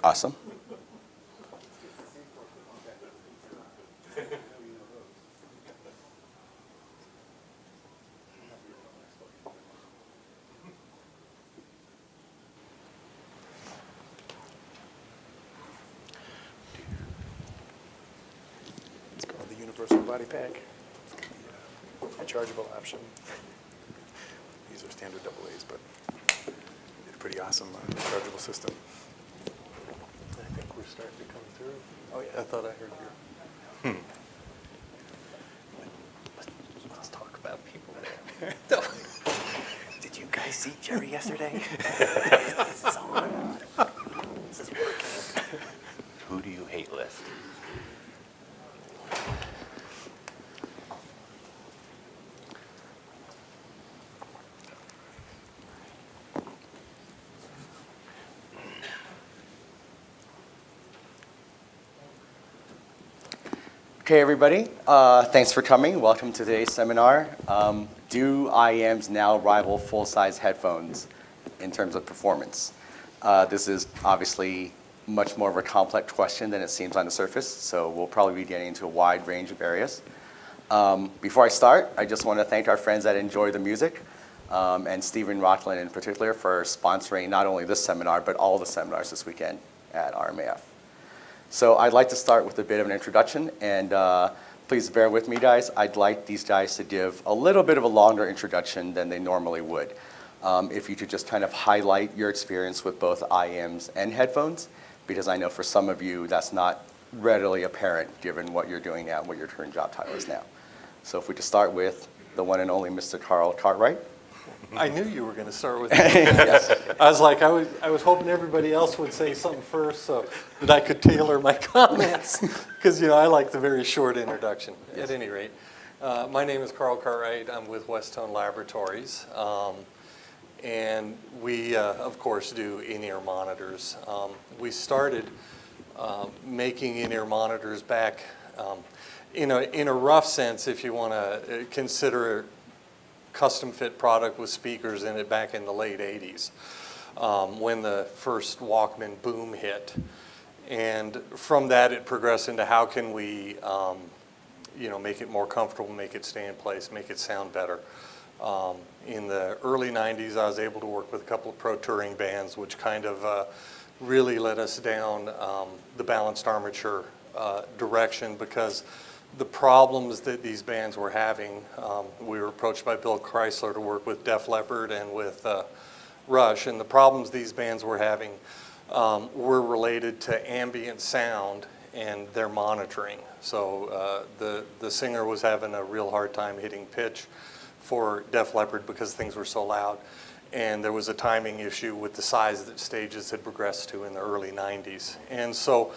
Awesome. It's called the universal body pack. A chargeable option. These are standard AA's, but it's a pretty awesome chargeable system. I think we're starting to come through. Oh yeah. I thought I heard you. Let's talk about people there. Did you guys see Jerry yesterday? This is on. This is working. Who do you hate list? Okay, everybody. Thanks for coming. Welcome to today's seminar. Do IEMs now rival full-size headphones in terms of performance? This is obviously much more of a complex question than it seems on the surface, so we'll probably be getting into a wide range of areas. Before I start, I just want to thank our friends that enjoy the music, and Stephen Rockland in particular for sponsoring not only this seminar, but all the seminars this weekend at RMAF. So I'd like to start with a bit of an introduction, and please bear with me, guys. I'd like these guys to give a little bit of a longer introduction than they normally would. If you could just kind of highlight your experience with both IEMs and headphones, because I know for some of you that's not readily apparent given what you're doing now and what your current job title is now. So if we could start with the one and only Mr. Karl Cartwright. I knew you were going to start with me. Yes. I was like, I was hoping everybody else would say something first so that I could tailor my comments. Because, I like the very short introduction. Yes. At any rate, my name is Karl Cartwright. I'm with Westone Laboratories. And we, of course, do in-ear monitors. We started making in-ear monitors back in a rough sense, if you want to consider custom fit product with speakers in it back in the late 80s when the first Walkman boom hit. And from that it progressed into how can we make it more comfortable, make it stay in place, make it sound better. In the early 90s I was able to work with a couple of pro touring bands which kind of really led us down the balanced armature direction because the problems that these bands were having, we were approached by Bill Chrysler to work with Def Leppard and with Rush, and the problems these bands were having were related to ambient sound and their monitoring. So the singer was having a real hard time hitting pitch for Def Leppard because things were so loud, and there was a timing issue with the size that stages had progressed to in the early 90s. And so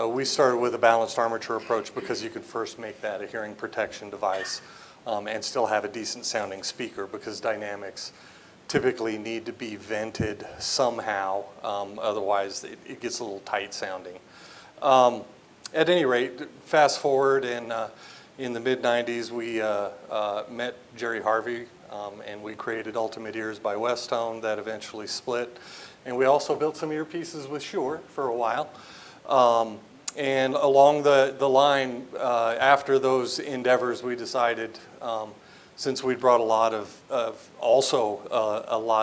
we started with a balanced armature approach because you could first make that a hearing protection device and still have a decent sounding speaker because dynamics typically need to be vented somehow, otherwise it gets a little tight sounding. At any rate, fast forward in the mid-90s we met Jerry Harvey and we created Ultimate Ears by Westone that eventually split. And we also built some earpieces with Shure for a while. And along the line, after those endeavors, we decided, since we brought a lot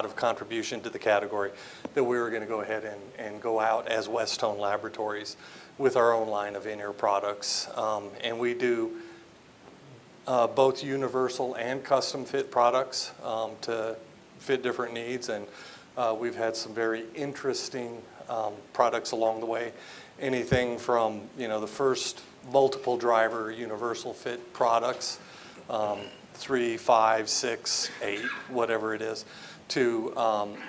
of contribution to the category, that we were going to go ahead and go out as Westone Laboratories with our own line of in-ear products. And we do both universal and custom fit products to fit different needs. And we've had some very interesting products along the way. Anything from the first multiple driver universal fit products, 3, 5, 6, 8, whatever it is, to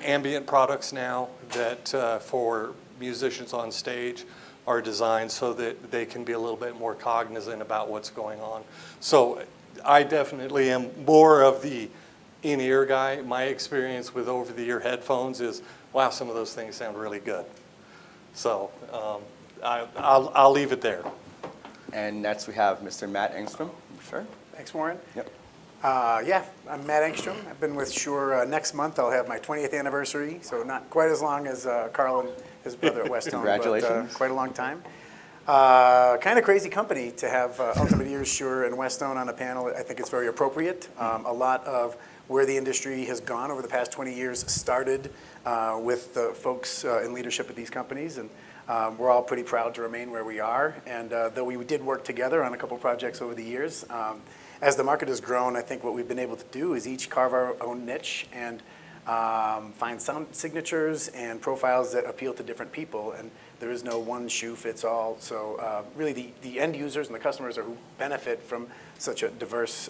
ambient products now that for musicians on stage are designed so that they can be a little bit more cognizant about what's going on. So I definitely am more of the in-ear guy. My experience with over-the-ear headphones is, wow, some of those things sound really good. So I'll leave it there. And next we have Mr. Matt Engstrom. Sure. Thanks, Warren. Yep. Yeah, I'm Matt Engstrom. I've been with Shure. Next month I'll have my 20th anniversary, so not quite as long as Karl and his brother at Westone. Congratulations. But quite a long time. Kind of crazy company to have Ultimate Ears, Shure, and Westone on a panel. I think it's very appropriate. A lot of where the industry has gone over the past 20 years started with the folks in leadership at these companies, and we're all pretty proud to remain where we are. And though we did work together on a couple projects over the years, as the market has grown, I think what we've been able to do is each carve our own niche and find sound signatures and profiles that appeal to different people. And there is no one shoe fits all. So really the end users and the customers are who benefit from such a diverse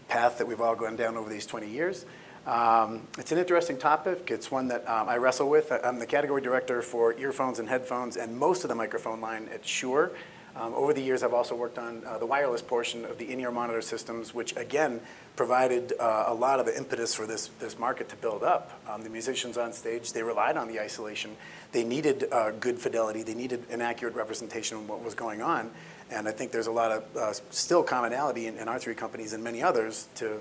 path that we've all gone down over these 20 years. It's an interesting topic. It's one that I wrestle with. I'm the category director for earphones and headphones and most of the microphone line at Shure. Over the years, I've also worked on the wireless portion of the in-ear monitor systems, which again provided a lot of the impetus for this market to build up. The musicians on stage, they relied on the isolation. They needed good fidelity. They needed an accurate representation of what was going on. And I think there's a lot of still commonality in our three companies and many others to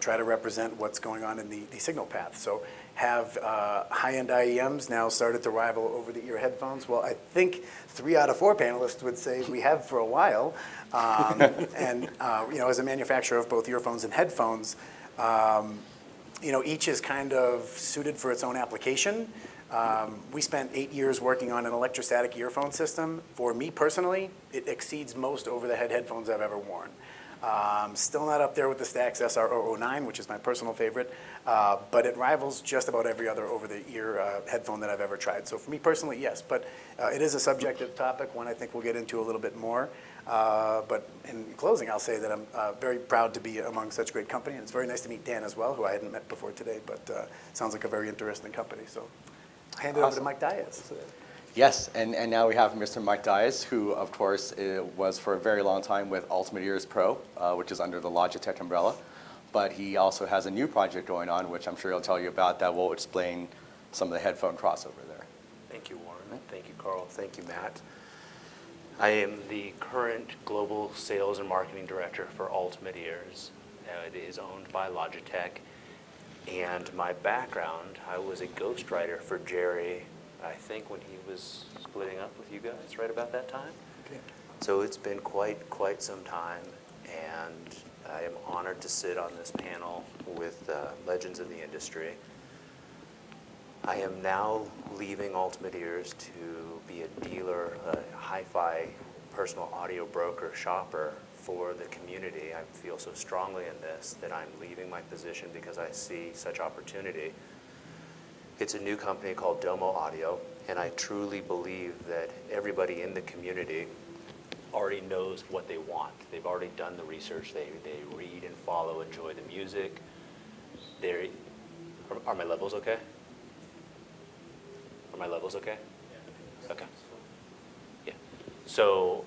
try to represent what's going on in the signal path. So have high-end IEMs now started to rival over-the-ear headphones? Well, I think 3 out of 4 panelists would say we have for a while. And as a manufacturer of both earphones and headphones, each is kind of suited for its own application. We spent 8 years working on an electrostatic earphone system. For me personally, it exceeds most over-the-head headphones I've ever worn. Still not up there with the Stax SR009, which is my personal favorite, but it rivals just about every other over-the-ear headphone that I've ever tried. So for me personally, yes, but it is a subjective topic, one I think we'll get into a little bit more. But in closing, I'll say that I'm very proud to be among such great company, and it's very nice to meet Dan as well, who I hadn't met before today, but sounds like a very interesting company. So I'll hand it over to Mike Diaz. Yes, and now we have Mr. Mike Diaz, who, of course, was for a very long time with Ultimate Ears Pro, which is under the Logitech umbrella. But he also has a new project going on, which I'm sure he'll tell you about, that will explain some of the headphone crossover there. Thank you, Warren. Thank you, Karl. Thank you, Matt. I am the current Global Sales and Marketing Director for Ultimate Ears. It is owned by Logitech. And my background, I was a ghostwriter for Jerry, I think when he was splitting up with you guys, right about that time. Okay. So it's been quite some time, and I am honored to sit on this panel with legends of the industry. I am now leaving Ultimate Ears to be a dealer, a hi-fi personal audio broker, shopper for the community. I feel so strongly in this that I'm leaving my position because I see such opportunity. It's a new company called Domo Audio, and I truly believe that everybody in the community already knows what they want. They've already done the research. They read and follow, enjoy the music. Are my levels okay? Are my levels okay? Yeah. Okay. Yeah. So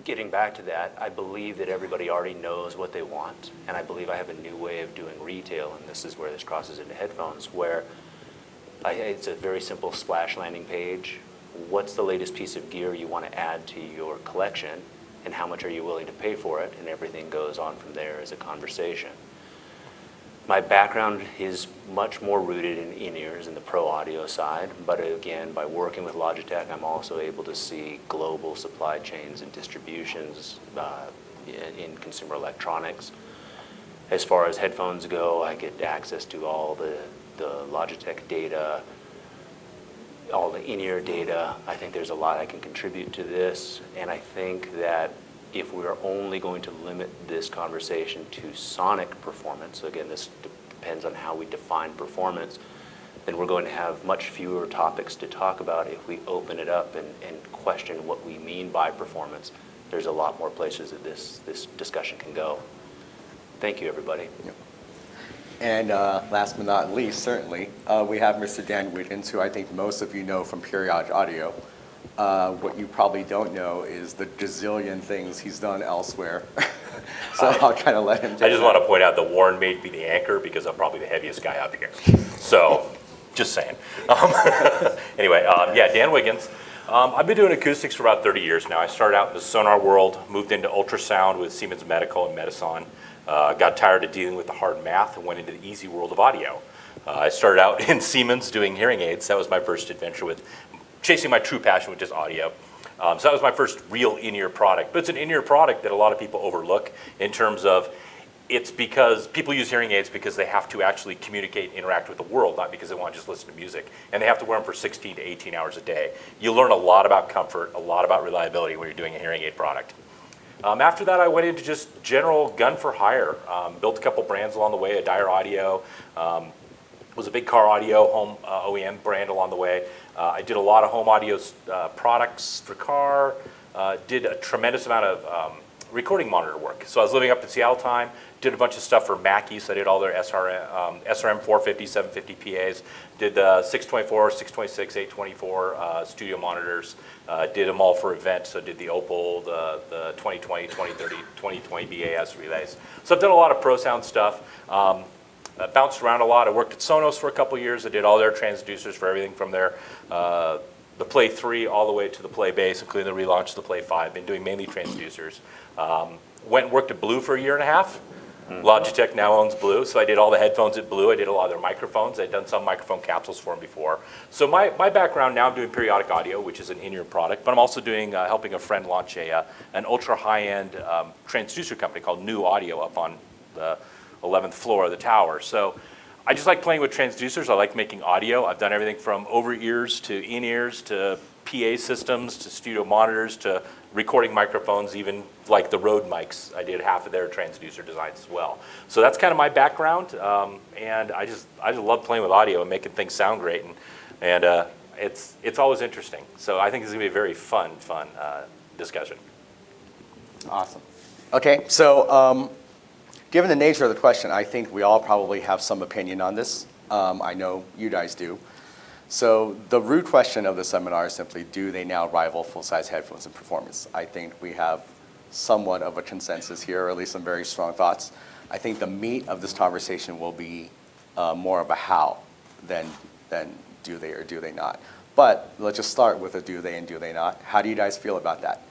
getting back to that, I believe that everybody already knows what they want, and I believe I have a new way of doing retail, and this is where this crosses into headphones, where it's a very simple splash landing page. What's the latest piece of gear you want to add to your collection, and how much are you willing to pay for it, and everything goes on from there as a conversation. My background is much more rooted in in-ears and the pro audio side, but again, by working with Logitech, I'm also able to see global supply chains and distributions in consumer electronics. As far as headphones go, I get access to all the Logitech data, all the in-ear data. I think there's a lot I can contribute to this, and I think that if we're only going to limit this conversation to sonic performance, so again, this depends on how we define performance, then we're going to have much fewer topics to talk about. If we open it up and question what we mean by performance, there's a lot more places that this discussion can go. Thank you, everybody. Yep. And last but not least, certainly, we have Mr. Dan Wiggins, who I think most of you know from Periodic Audio. What you probably don't know is the gazillion things he's done elsewhere. So I'll kind of let him do I just want to point out that Warren made me the anchor because I'm probably the heaviest guy up here. So, just saying. Anyway, yeah, Dan Wiggins. I've been doing acoustics for about 30 years now. I started out in the sonar world, moved into ultrasound with Siemens Medical and Medison. Got tired of dealing with the hard math and went into the easy world of audio. I started out in Siemens doing hearing aids. That was my first adventure with chasing my true passion, which is audio. So that was my first real in-ear product. But it's an in-ear product that a lot of people overlook in terms of it's because people use hearing aids because they have to actually communicate and interact with the world, not because they want to just listen to music. And they have to wear them for 16 to 18 hours a day. You learn a lot about comfort, a lot about reliability when you're doing a hearing aid product. After that, I went into just general gun for hire. Built a couple brands along the way, Adair Audio, was a big car audio home OEM brand along the way. I did a lot of home audio products for car, did a tremendous amount of recording monitor work. So I was living up in Seattle time, did a bunch of stuff for Mackie, so I did all their SRM 450, 750 PAs, did the 624, 626, 824 studio monitors, did them all for events, so did the Opal, the 2020, 2030, 2020 BAS relays. So I've done a lot of pro sound stuff. Bounced around a lot. I worked at Sonos for a couple years. I did all their transducers for everything from their the Play 3 all the way to the Play Bass, including the relaunch of the Play 5. Been doing mainly transducers. Went and worked at Blue for a year and a half. Logitech now owns Blue, so I did all the headphones at Blue. I did a lot of their microphones. I'd done some microphone capsules for them before. So my background now, I'm doing periodic audio, which is an in-ear product, but I'm also doing helping a friend launch an ultra high-end transducer company called New Audio up on the 11th floor of the tower. So I just like playing with transducers. I like making audio. I've done everything from over-ears to in-ears to PA systems to studio monitors to recording microphones, even like the Rode mics. I did half of their transducer designs as well. So that's kind of my background, and I just love playing with audio and making things sound great, and it's always interesting. So I think it's gonna be a very fun discussion. Awesome. Okay, so given the nature of the question, I think we all probably have some opinion on this. I know you guys do. So the root question of the seminar is simply, do they now rival full-size headphones in performance? I think we have somewhat of a consensus here, or at least some very strong thoughts. I think the meat of this conversation will be more of a how than do they or do they not. But let's just start with a do they and do they not. How do you guys feel about that?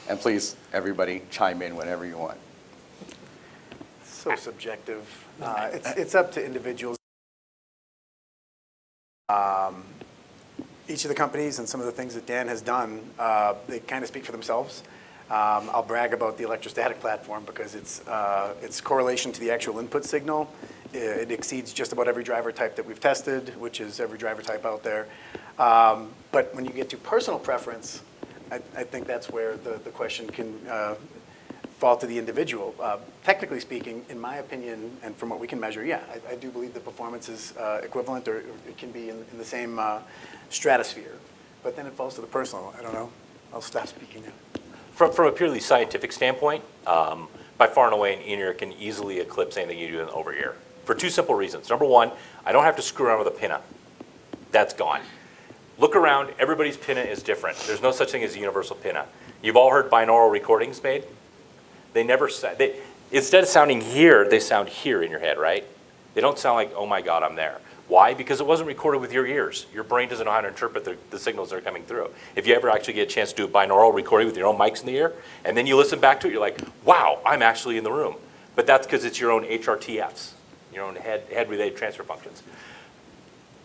And please, everybody, chime in whenever you want. So subjective. It's up to individuals. Each of the companies and some of the things that Dan has done, they kind of speak for themselves. I'll brag about the electrostatic platform because its correlation to the actual input signal, it exceeds just about every driver type that we've tested, which is every driver type out there. But when you get to personal preference, I think that's where the question can fall to the individual. Technically speaking, in my opinion, and from what we can measure, yeah, I do believe the performance is equivalent, or it can be in the same stratosphere. But then it falls to the personal. I don't know. I'll stop speaking now. From a purely scientific standpoint, by far and away, an in-ear can easily eclipse anything you do in the over-ear for two simple reasons. Number one, I don't have to screw around with a pinna. That's gone. Look around. Everybody's pinna is different. There's no such thing as a universal pinna. You've all heard binaural recordings made. They never say, instead of sounding here, they sound here in your head, right? They don't sound like, oh my God, I'm there. Why? Because it wasn't recorded with your ears. Your brain doesn't know how to interpret the signals that are coming through. If you ever actually get a chance to do a binaural recording with your own mics in the ear, and then you listen back to it, you're like, wow, I'm actually in the room. But that's because it's your own HRTFs, your own head-related transfer functions.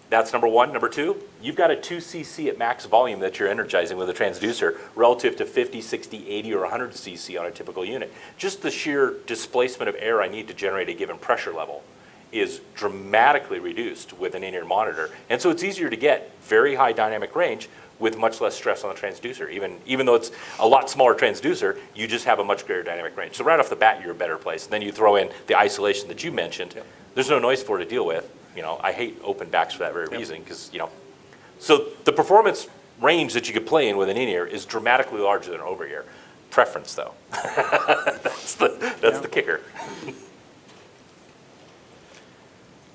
That's number one. Number two, you've got a 2 cc at max volume that you're energizing with a transducer relative to 50, 60, 80, or 100 cc on a typical unit. Just the sheer displacement of air I need to generate a given pressure level is dramatically reduced with an in-ear monitor. And so it's easier to get very high dynamic range with much less stress on the transducer. Even though it's a lot smaller transducer, you just have a much greater dynamic range. So right off the bat, you're a better place. And then you throw in the isolation that you mentioned. Yep. There's no noise floor to deal with. You know, I hate open backs for that very reason, because, you know, so the performance range that you could play in with an in-ear is dramatically larger than an over-ear. Preference, though. that's the kicker.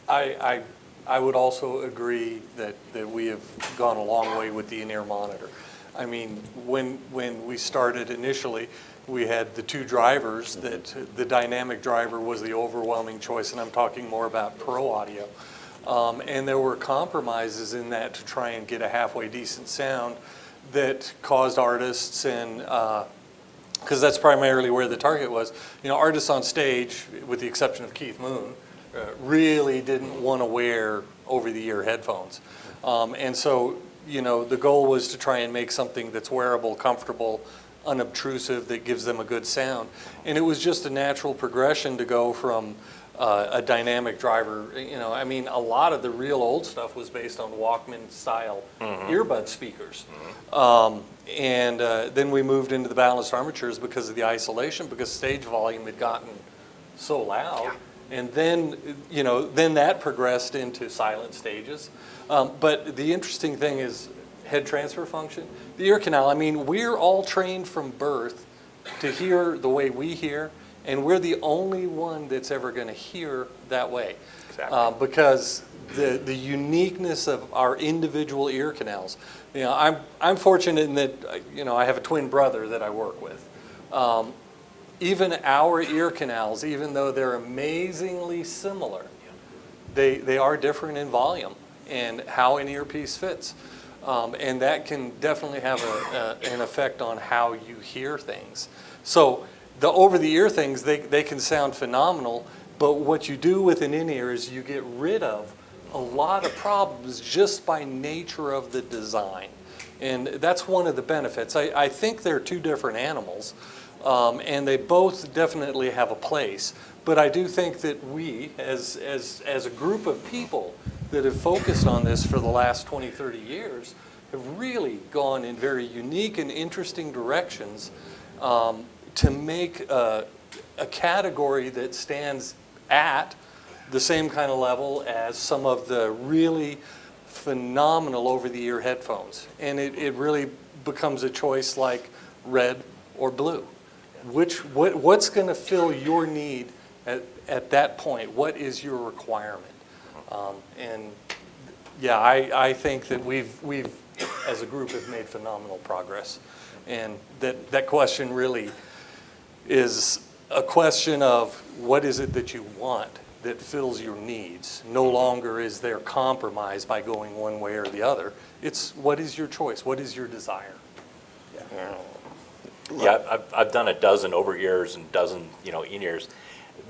I would also agree that we have gone a long way with the in-ear monitor. I mean, when we started initially, we had the two drivers that the dynamic driver was the overwhelming choice, and I'm talking more about pro audio. And there were compromises in that to try and get a halfway decent sound that caused artists and, because that's primarily where the target was, artists on stage, with the exception of Keith Moon, really didn't want to wear over-the-ear headphones. And so, the goal was to try and make something that's wearable, comfortable, unobtrusive, that gives them a good sound. And it was just a natural progression to go from a dynamic driver. A lot of the real old stuff was based on Walkman-style earbud speakers. And then we moved into the balanced armatures because of the isolation, because stage volume had gotten so loud. Yeah. And then, then that progressed into silent stages. But the interesting thing is head transfer function. The ear canal, we're all trained from birth to hear the way we hear, and we're the only one that's ever going to hear that way. Exactly. Because the uniqueness of our individual ear canals. I'm fortunate in that, I have a twin brother that I work with. Even our ear canals, even though they're amazingly similar, they are different in volume and how an earpiece fits. And that can definitely have an effect on how you hear things. So the over-the-ear things, they can sound phenomenal, but what you do with an in-ear is you get rid of a lot of problems just by nature of the design. And that's one of the benefits. I think they're two different animals, and they both definitely have a place. But I do think that we, as a group of people that have focused on this for the last 20, 30 years, have really gone in very unique and interesting directions to make a category that stands at the same kind of level as some of the really phenomenal over-the-ear headphones. And it really becomes a choice like red or blue. What's going to fill your need at that point? What is your requirement? I think that we've as a group have made phenomenal progress, and that question really is a question of what is it that you want that fills your needs. No longer is there compromise by going one way or the other. It's what is your choice? What is your desire? Yeah, I've done a dozen over-ears and dozen, in-ears.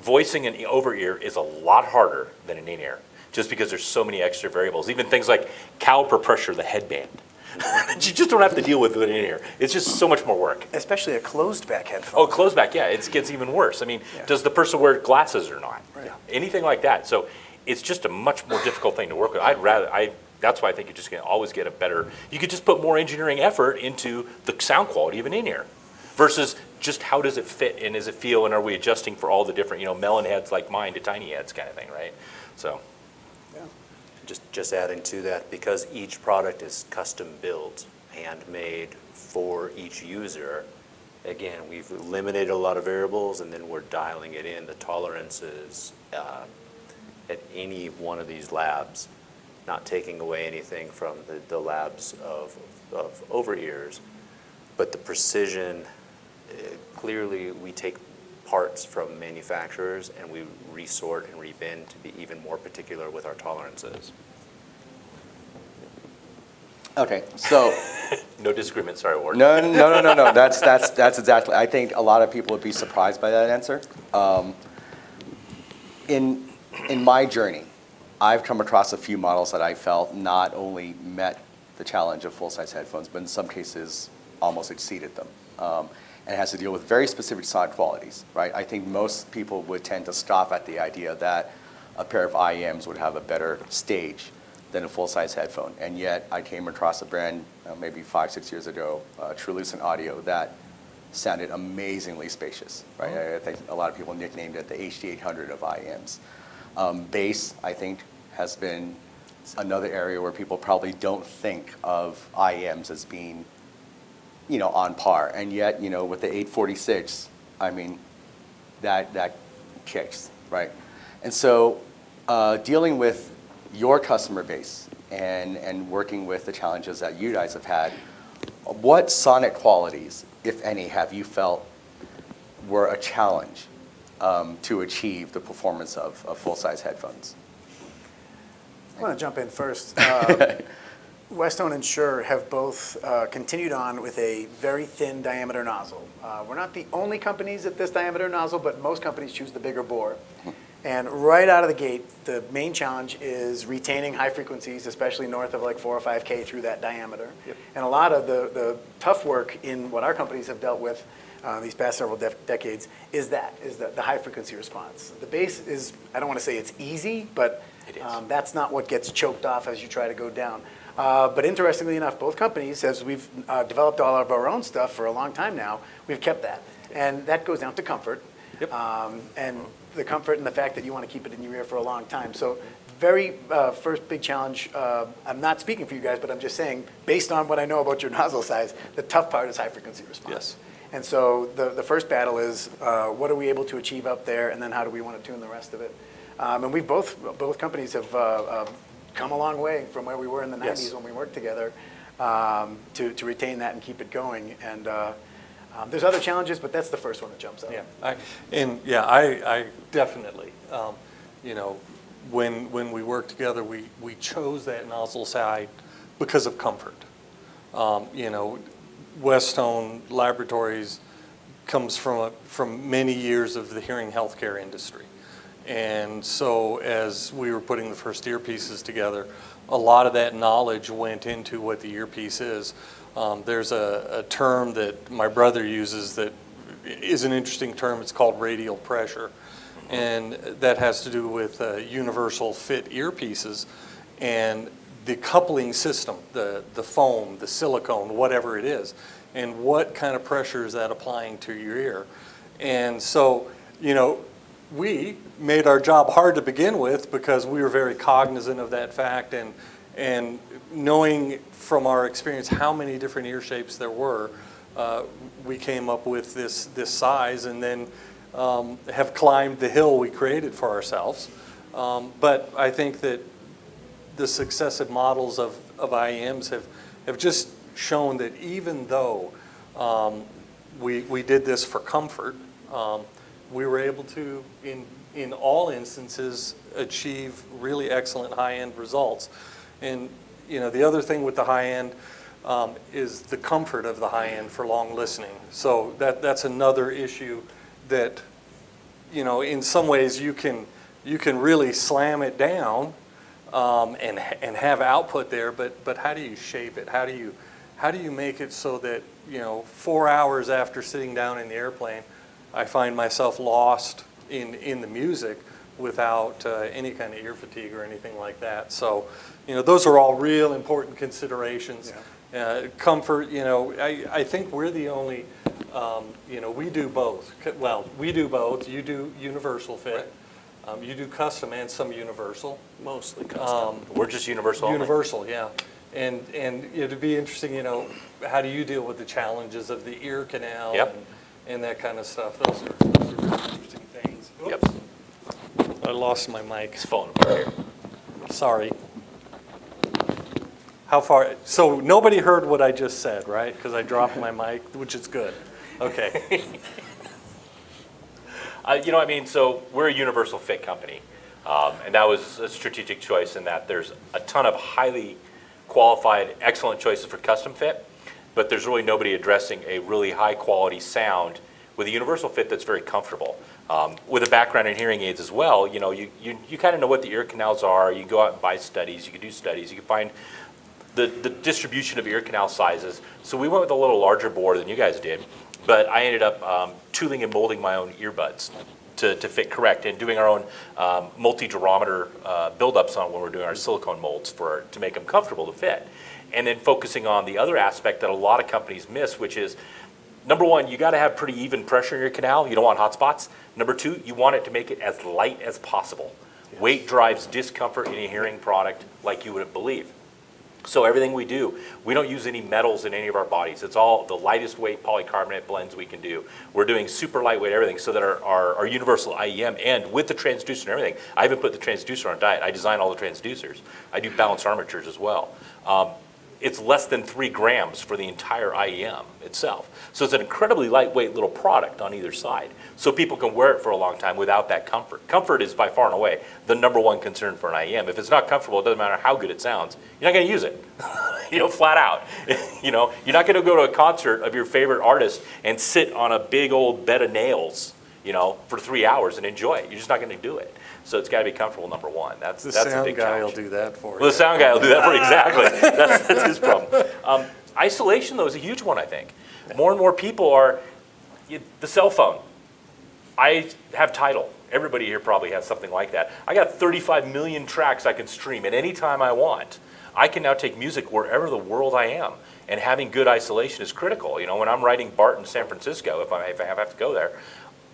Voicing an over-ear is a lot harder than an in-ear, just because there's so many extra variables. Even things like caliper pressure, the headband. You just don't have to deal with it in here. It's just so much more work. Especially a closed back headphone. Oh, closed back, yeah, it gets even worse. Does the person wear glasses or not? Right. Anything like that. So it's just a much more difficult thing to work with. That's why I think you're just going to always get a better, you could just put more engineering effort into the sound quality of an in-ear versus just how does it fit and does it feel, and are we adjusting for all the different, melon heads like mine to tiny heads kind of thing, right? So. Just adding to that, because each product is custom built, handmade for each user, again, we've eliminated a lot of variables and then we're dialing it in, the tolerances at any one of these labs, not taking away anything from the labs of over-ears, but the precision, clearly we take parts from manufacturers and we resort and rebin to be even more particular with our tolerances. Okay, so No disagreement, sorry, Ward. no. That's exactly. I think a lot of people would be surprised by that answer. In my journey, I've come across a few models that I felt not only met the challenge of full-size headphones, but in some cases almost exceeded them. And it has to deal with very specific sound qualities, right? I think most people would tend to scoff at the idea that a pair of IEMs would have a better stage than a full-size headphone. And yet I came across a brand maybe 5-6 years ago, Trulucent Audio, that sounded amazingly spacious, right? I think a lot of people nicknamed it the HD800 of IEMs. Bass, I think, has been another area where people probably don't think of IEMs as being on par. And yet, with the 846, that kicks, right? And so dealing with your customer base and working with the challenges that you guys have had, what sonic qualities, if any, have you felt were a challenge to achieve the performance of full-size headphones? I want to jump in first. Westone and Shure have both continued on with a very thin diameter nozzle. We're not the only companies at this diameter nozzle, but most companies choose the bigger bore. And right out of the gate, the main challenge is retaining high frequencies, especially north of like 4 or 5K through that diameter. Yep. And a lot of the tough work in what our companies have dealt with these past several decades is the high frequency response. The bass is, I don't want to say it's easy, but It is. that's not what gets choked off as you try to go down. But interestingly enough, both companies, as we've developed all of our own stuff for a long time now, we've kept that. And that goes down to comfort. Yep. And the comfort and the fact that you want to keep it in your ear for a long time. So very first big challenge, I'm not speaking for you guys, but I'm just saying, based on what I know about your nozzle size, the tough part is high frequency response. Yes. And so the first battle is what are we able to achieve up there, and then how do we want to tune the rest of it? And we both companies have come a long way from where we were in the 90s Yes. when we worked together to retain that and keep it going. And there's other challenges, but that's the first one that jumps out. Yeah, I definitely, you know, when we worked together, we chose that nozzle side because of comfort. You know, Westone Laboratories comes from many years of the hearing healthcare industry. And so as we were putting the first earpieces together, a lot of that knowledge went into what the earpiece is. There's a term that my brother uses that is an interesting term. It's called radial pressure. And that has to do with universal fit earpieces and the coupling system, the foam, the silicone, whatever it is, and what kind of pressure is that applying to your ear. And so, you know, we made our job hard to begin with because we were very cognizant of that fact, and knowing from our experience how many different ear shapes there were, we came up with this size, and then have climbed the hill we created for ourselves. But I think that the successive models of IEMs have just shown that even though we did this for comfort, we were able to, in all instances, achieve really excellent high-end results. And you know, the other thing with the high-end is the comfort of the high-end for long listening. So that's another issue that, you know, in some ways you can really slam it down and have output there, but how do you shape it? How do you make it so that, you know, 4 hours after sitting down in the airplane, I find myself lost in the music without any kind of ear fatigue or anything like that. So, you know, those are all real important considerations. Yeah. Comfort, you know, I think we're the only, you know, we do both. Well, we do both. You do universal fit. Right. You do custom and some universal. Mostly custom. We're just universal only. Universal, yeah. And it'd be interesting, you know, how do you deal with the challenges of the ear canal Yep. and that kind of stuff? Those are really interesting things. Yep. Oops. I lost my mic. It's falling apart here. Sorry. How far? So nobody heard what I just said, right? Because I dropped my mic, which is good. Okay. You know, I mean, so we're a universal fit company, and that was a strategic choice in that there's a ton of highly qualified, excellent choices for custom fit, but there's really nobody addressing a really high quality sound with a universal fit that's very comfortable. With a background in hearing aids as well, you know, you kind of know what the ear canals are. You can go out and buy studies. You can do studies. You can find the distribution of ear canal sizes. So we went with a little larger bore than you guys did, but I ended up tooling and molding my own earbuds to fit correct, and doing our own multi-durometer buildups on when we're doing our silicone molds to make them comfortable to fit. And then focusing on the other aspect that a lot of companies miss, which is, number one, you got to have pretty even pressure in your canal. You don't want hot spots. Number two, you want it to make it as light as possible. Yes. Weight drives discomfort in a hearing product like you wouldn't believe. So everything we do, we don't use any metals in any of our bodies. It's all the lightest weight polycarbonate blends we can do. We're doing super lightweight everything so that our universal IEM, and with the transducer and everything, I even put the transducer on diet. I design all the transducers. I do balanced armatures as well. It's less than 3 grams for the entire IEM itself. So it's an incredibly lightweight little product on either side. So people can wear it for a long time without that comfort. Comfort is by far and away the #1 concern for an IEM. If it's not comfortable, it doesn't matter how good it sounds, you're not gonna use it. flat out. You're not going to go to a concert of your favorite artist and sit on a big old bed of nails, for 3 hours and enjoy it. You're just not going to do it. So it's got to be comfortable, number one. That's a big challenge. The sound guy will do that for you. Well, the sound guy will do that for you, exactly. That's his problem. Isolation, though, is a huge one, I think. More and more people are, the cell phone. I have Tidal. Everybody here probably has something like that. I got 35 million tracks I can stream at any time I want. I can now take music wherever the world I am, and having good isolation is critical. When I'm writing BART in San Francisco, if I have to go there,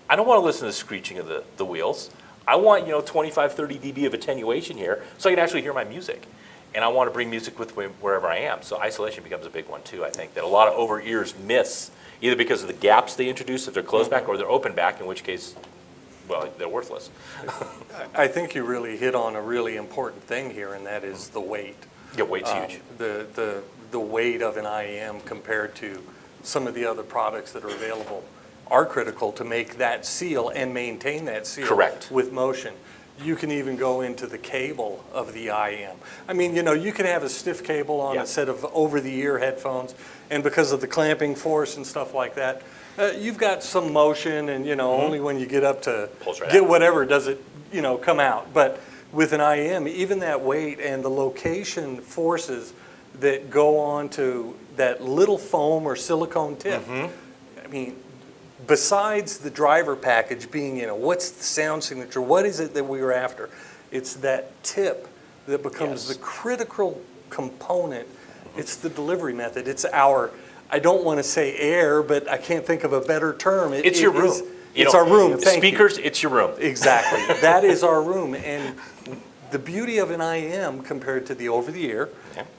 I don't want to listen to the screeching of the wheels. I want 25, 30 dB of attenuation here so I can actually hear my music. And I want to bring music with me wherever I am. So isolation becomes a big one too, I think, that a lot of over-ears miss, either because of the gaps they introduce if they're closed back or they're open back, in which case, well, they're worthless. I think you really hit on a really important thing here, and that is the weight. Yeah, weight's huge. The weight of an IEM compared to some of the other products that are available are critical to make that seal and maintain that seal. Correct. With motion. You can even go into the cable of the IEM. I mean, you can have a stiff cable on Yeah. a set of over-the-ear headphones, and because of the clamping force and stuff like that, you've got some motion, and only when you get up to Pulls right get out. whatever does it come out. But with an IEM, even that weight and the location forces that go on to that little foam or silicone tip, I mean, besides the driver package being, what's the sound signature, what is it that we were after? It's that tip that becomes Yes. the critical component. It's the delivery method. It's our, I don't want to say air, but I can't think of a better term. It's your room. It's our room, thank you. Speakers, it's your room. Exactly. That is our room. And the beauty of an IEM compared to the over-the-ear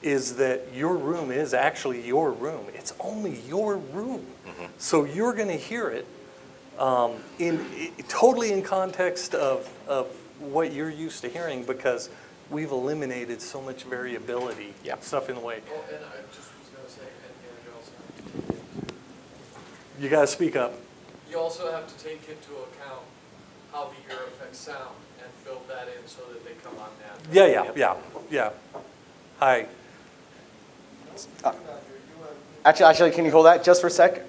is that your room is actually your room. It's only your room. So you're going to hear it totally in context of what you're used to hearing, because we've eliminated so much variability, stuff in the way. Well, and I just was going to say, and also, You got to speak up. you also have to take into account how the ear affects sound and build that in so that they come on naturally. Yeah. Hi. Actually, can you hold that just for a sec?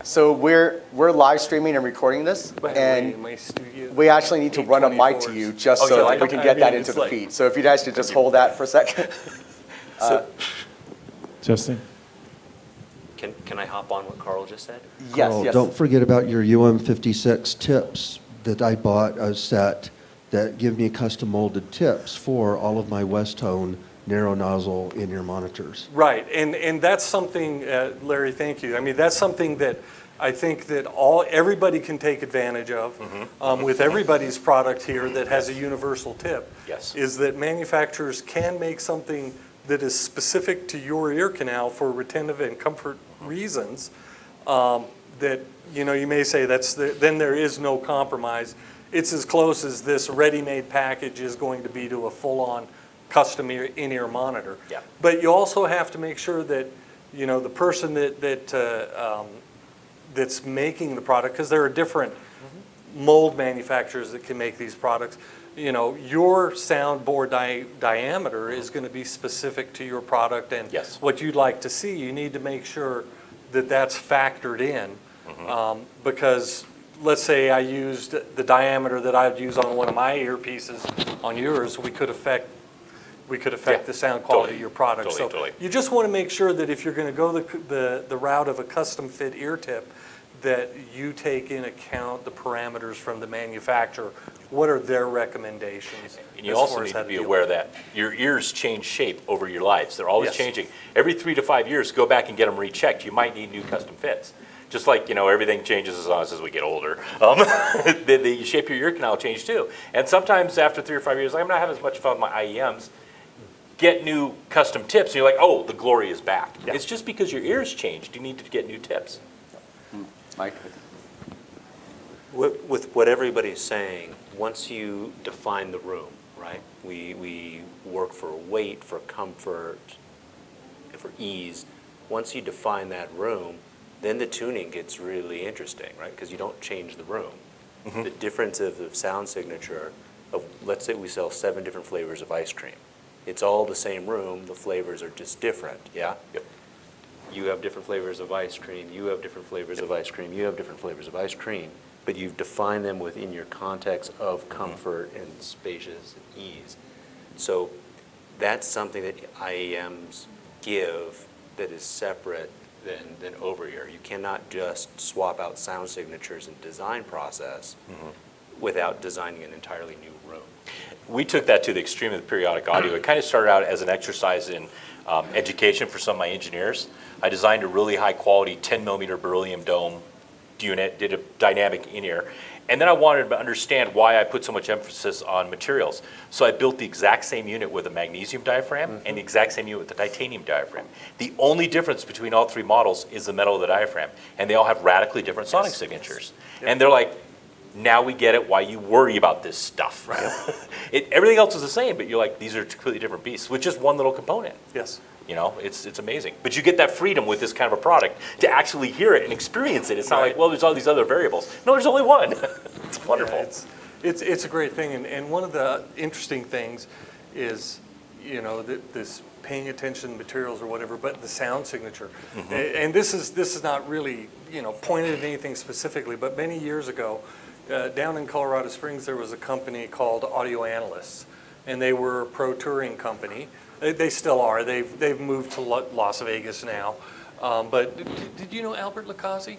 So we're live streaming and recording this, and my studio. we actually need to run a mic to 824s. you just Oh, so yeah, that we can get that into the feed. So if you guys could just hold that for a second. Justin? Can I hop on what Carl just said? Yes, Carl, yes. don't forget about your UM56 tips that I bought a set that give me custom molded tips for all of my Westone narrow nozzle in-ear monitors. Right, and that's something, Larry, thank you. I mean, that's something that I think that everybody can take advantage of with everybody's product here that has a universal tip. Yes. Is that manufacturers can make something that is specific to your ear canal for retentive and comfort reasons. That you may say then there is no compromise. It's as close as this ready-made package is going to be to a full-on custom in-ear monitor. Yeah. But you also have to make sure that the person that's making the product, because there are different mold manufacturers that can make these products. Your soundboard diameter is going to be specific to your product and what you'd like to see. You need to make sure that that's factored in, because let's say I used the diameter that I'd use on one of my earpieces on yours, we could affect the sound quality of your product. Totally. You just want to make sure that if you're going to go the route of a custom fit ear tip, that you take in account the parameters from the manufacturer. What are their recommendations? And you also need to be aware that your ears change shape over your life. They're always changing. Every 3 to 5 years, go back and get them rechecked. You might need new custom fits. Just like, everything changes as we get older. The shape of your ear canal change too. And sometimes after 3 or 5 years, I'm not having as much fun with my IEMs. Get new custom tips, and you're like, oh, the glory is back. Yeah. It's just because your ears changed, you need to get new tips. Mike? With what everybody's saying, once you define the room, right? We work for weight, for comfort, and for ease. Once you define that room, then the tuning gets really interesting, right? Because you don't change the room. The difference of the sound signature of, let's say we sell 7 different flavors of ice cream. It's all the same room, the flavors are just different, yeah? Yep. You have different flavors of ice cream, you have different flavors of ice cream, you have different flavors of ice cream, but you've defined them within your context of comfort and spacious and ease. So that's something that IEMs give that is separate than over-ear. You cannot just swap out sound signatures and design process without designing an entirely new room. We took that to the extreme of the periodic audio. It kind of started out as an exercise in education for some of my engineers. I designed a really high quality 10 millimeter beryllium dome unit, did a dynamic in-ear, and then I wanted to understand why I put so much emphasis on materials. So I built the exact same unit with a magnesium diaphragm and the exact same unit with the titanium diaphragm. The only difference between all three models is the metal of the diaphragm, and they all have radically different sonic signatures. And they're like, now we get it why you worry about this stuff. Right? Everything else is the same, but you're like, these are completely different beasts with just one little component. Yes. You know, it's amazing. But you get that freedom with this kind of a product to actually hear it and experience it. It's not like, well, there's all these other variables. No, there's only one. It's wonderful. Yeah, it's a great thing. And one of the interesting things is, you know, this paying attention to materials or whatever, but the sound signature. And this is not really, you know, pointed at anything specifically, but many years ago, down in Colorado Springs, there was a company called Audio Analysts, and they were a pro touring company. They still are. They've moved to Las Vegas now. But did you know Albert Lacazzi?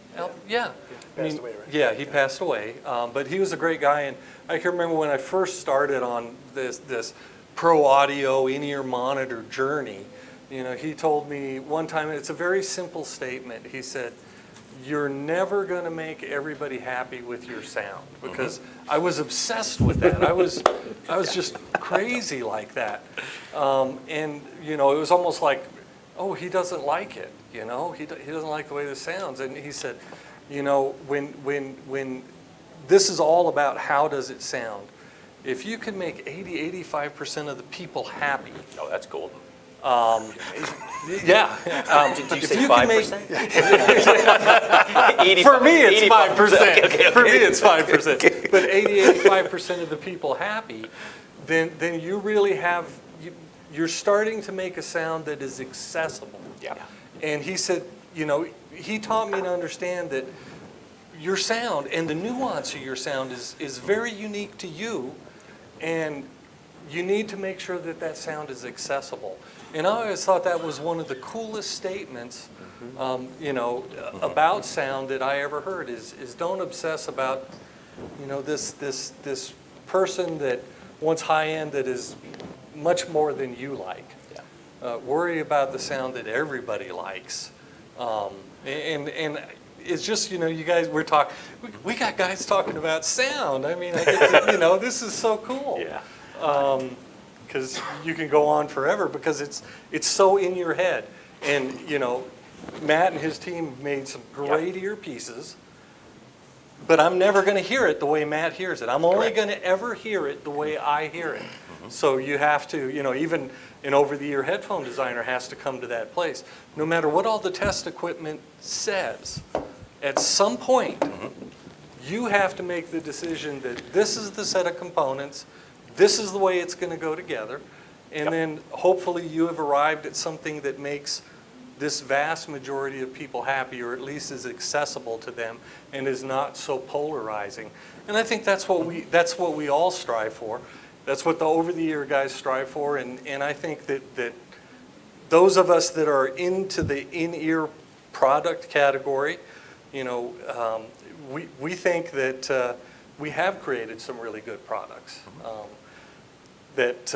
Yeah. Passed away, right? Yeah, he passed away. But he was a great guy, and I can remember when I first started on this pro audio in-ear monitor journey. You know, he told me one time, and it's a very simple statement. He said, "You're never going to make everybody happy with your sound," because I was obsessed with that. I was just crazy like that. And, you know, it was almost like, oh, he doesn't like it, you know? He doesn't like the way this sounds. And he said, you know, when this is all about how does it sound, if you can make 85% of the people happy. Oh, that's golden. Yeah. Did you if say you 5%? For me, it's 5%. Okay. For me, it's 5%. But 85% of the people happy, then you really have, you're starting to make a sound that is accessible. Yeah. And he said, you know, he taught me to understand that your sound and the nuance of your sound is very unique to you, and you need to make sure that that sound is accessible. And I always thought that was one of the coolest statements, you know, about sound that I ever heard is don't obsess about, you know, this person that wants high end that is much more than you like. Yeah. Worry about the sound that everybody likes. And it's just, you know, you guys, we got guys talking about sound. I mean, I get to, you know, this is so cool. Yeah. Because you can go on forever because it's so in your head. And, you know, Matt and his team made some great earpieces, but I'm never going to hear it the way Matt hears it. I'm only going to ever hear it the way I hear it. So you have to, you know, even an over-the-ear headphone designer has to come to that place. No matter what all the test equipment says, at some point, you have to make the decision that this is the set of components, this is the way it's going to go together, and then hopefully you have arrived at something that makes this vast majority of people happy, or at least is accessible to them and is not so polarizing. And I think that's what we all strive for. That's what the over-the-ear guys strive for, and I think that those of us that are into the in-ear product category, you know, we think that we have created some really good products that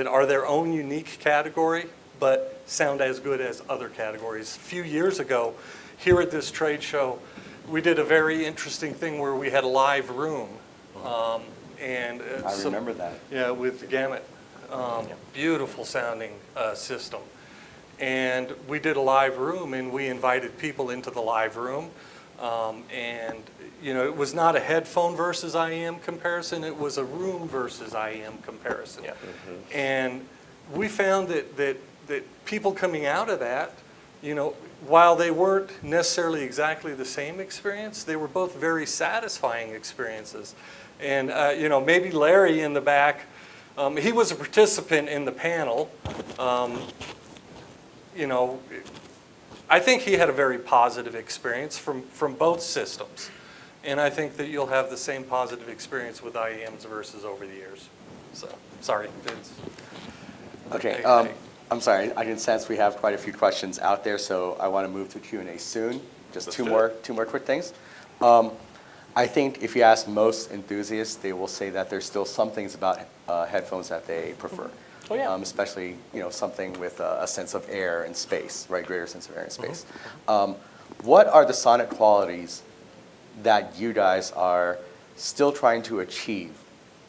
are their own unique category, but sound as good as other categories. A few years ago, here at this trade show, we did a very interesting thing where we had a live room. And I remember that. Yeah, with the Gamut. Beautiful sounding system. And we did a live room, and we invited people into the live room. And, you know, it was not a headphone versus IEM comparison. It was a room versus IEM comparison. Yeah. And we found that people coming out of that, you know, while they weren't necessarily exactly the same experience, they were both very satisfying experiences. And, you know, maybe Larry in the back He was a participant in the panel. You know, I think he had a very positive experience from both systems. And I think that you'll have the same positive experience with IEMs versus over the years. So, sorry. Okay, Hey. I'm sorry, I can sense we have quite a few questions out there, so I want to move to Q&A soon. Just Let's two do more it. quick things. I think if you ask most enthusiasts, they will say that there's still some things about headphones that they prefer. Oh, yeah. Especially, something with a sense of air and space, right? Greater sense of air and space. What are the sonic qualities that you guys are still trying to achieve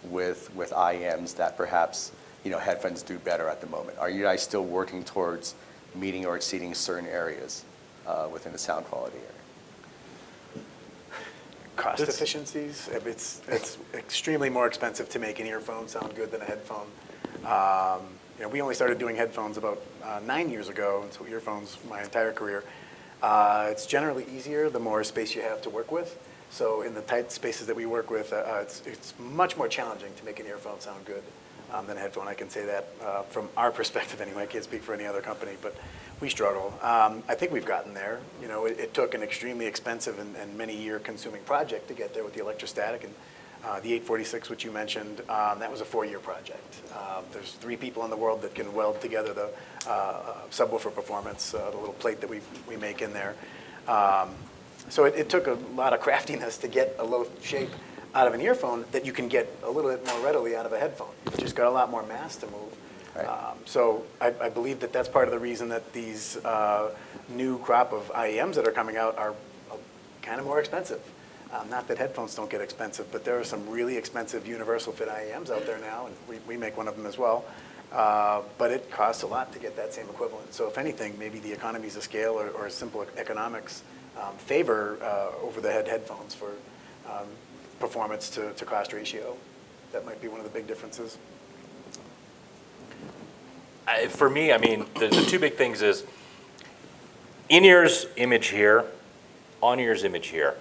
with IEMs that perhaps headphones do better at the moment? Are you guys still working towards meeting or exceeding certain areas within the sound quality area? Cost efficiencies. It's extremely more expensive to make an earphone sound good than a headphone. We only started doing headphones about 9 years ago, and so earphones my entire career. It's generally easier the more space you have to work with. So in the tight spaces that we work with, it's much more challenging to make an earphone sound good than a headphone. I can say that from our perspective anyway. I can't speak for any other company, but we struggle. I think we've gotten there. It took an extremely expensive and many year consuming project to get there with the electrostatic and the 846, which you mentioned. That was a 4-year project. There's 3 people in the world that can weld together the subwoofer performance, the little plate that we make in there. So it took a lot of craftiness to get a low shape out of an earphone that you can get a little bit more readily out of a headphone. You've just got a lot more mass to move. Right. So I believe that that's part of the reason that these new crop of IEMs that are coming out are kind of more expensive. Not that headphones don't get expensive, but there are some really expensive universal fit IEMs out there now, and we make one of them as well. But it costs a lot to get that same equivalent. So if anything, maybe the economies of scale or simple economics favor over-the-head headphones for performance to cost ratio. That might be one of the big differences. For me, I mean, the 2 big things is in-ears image here, on-ears image here.